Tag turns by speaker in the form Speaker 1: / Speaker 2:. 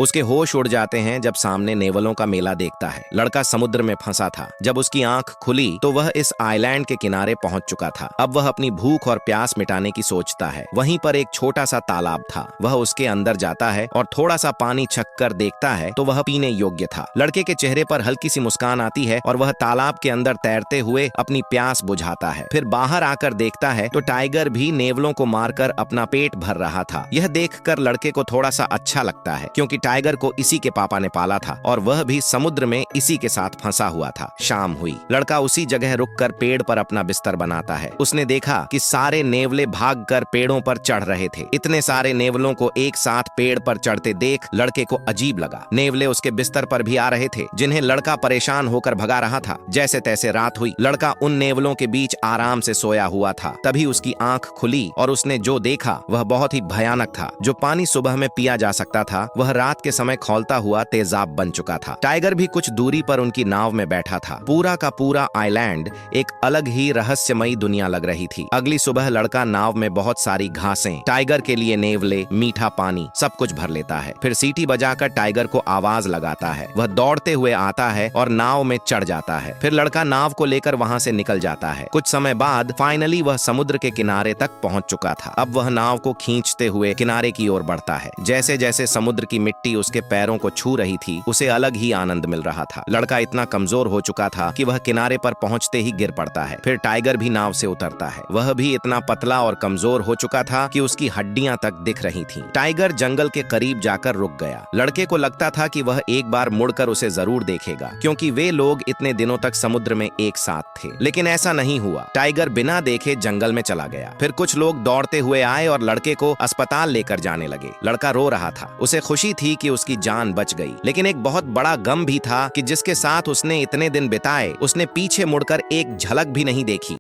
Speaker 1: उसके होश उड़ जाते हैं जब सामने नेवलों का मेला देखता है। लड़का समुद्र में फंसा था। जब उसकी आंख खुली तो वह इस आइलैंड के किनारे पहुंच चुका था। अब वह अपनी भूख और प्यास मिटाने की सोचता है। वहीं पर एक छोटा सा तालाब था। वह उसके अंदर जाता है और थोड़ा सा पानी छक कर देखता है तो वह पीने योग्य था। लड़के के चेहरे पर हल्की सी मुस्कान आती है और वह तालाब के अंदर तैरते हुए अपनी प्यास बुझाता है। फिर बाहर आकर देखता है तो टाइगर भी नेवलों को मारकर अपना पेट भर रहा था। यह देखकर लड़के को थोड़ा सा अच्छा लगता है, क्योंकि टाइगर को इसी के पापा ने पाला था और वह भी समुद्र में इसी के साथ फंसा हुआ था। शाम हुई। लड़का उसी जगह रुककर पेड़ पर अपना बिस्तर बनाता है। उसने देखा कि सारे नेवले भागकर पेड़ों पर चढ़ रहे थे। इतने सारे नेवलों को एक साथ पेड़ पर चढ़ते देख लड़के को अजीब लगा। नेवले उसके बिस्तर पर भी आ रहे थे, जिन्हें लड़का परेशान होकर भगा रहा था। जैसे तैसे रात हुई। लड़का उन नेवलों के बीच आराम से सोया हुआ था। तभी उसकी आंख खुली और उसने जो देखा वह बहुत ही भयानक था। जो पानी सुबह में पिया जा सकता था वह रात के समय खौलता हुआ तेजाब बन चुका था। टाइगर भी कुछ दूरी पर उनकी नाव में बैठा था। पूरा का पूरा आइलैंड एक अलग ही रहस्यमयी दुनिया लग रही थी। अगली सुबह लड़का नाव में बहुत सारी घासें, टाइगर के लिए नेवले, मीठा पानी सब कुछ भर लेता है। फिर सीटी बजाकर टाइगर को आवाज लगाता है। वह दौड़ते हुए आता है और नाव में चढ़ जाता है। फिर लड़का नाव को लेकर वहां से निकल जाता है। कुछ समय बाद फाइनली वह समुद्र के किनारे तक पहुंच चुका था। अब वह नाव को खींचते हुए किनारे की ओर बढ़ता है। जैसे जैसे समुद्र की मिट्टी उसके पैरों को छू रही थी उसे अलग ही आनंद मिल रहा था। लड़का इतना कमजोर हो चुका था कि वह किनारे पर पहुंचते ही गिर पड़ता है। फिर टाइगर भी नाव से उतरता है। वह भी इतना पतला और कमजोर हो चुका था कि उसकी हड्डियां तक दिख रही थीं। टाइगर जंगल के करीब जाकर रुक गया। लड़के को लगता था कि वह एक बार मुड़कर उसे जरूर देखेगा, क्योंकि वे लोग इतने दिनों तक समुद्र में एक साथ थे। लेकिन ऐसा नहीं हुआ। टाइगर बिना देखे जंगल में चला गया। फिर कुछ लोग दौड़ते हुए आए और लड़के को अस्पताल लेकर जाने लगे। लड़का रो रहा था। उसे खुशी थी कि उसकी जान बच गई, लेकिन एक बहुत बड़ा गम भी था कि जिसके साथ उसने इतने दिन बिताए उसने पीछे मुड़कर एक झलक भी नहीं देखी।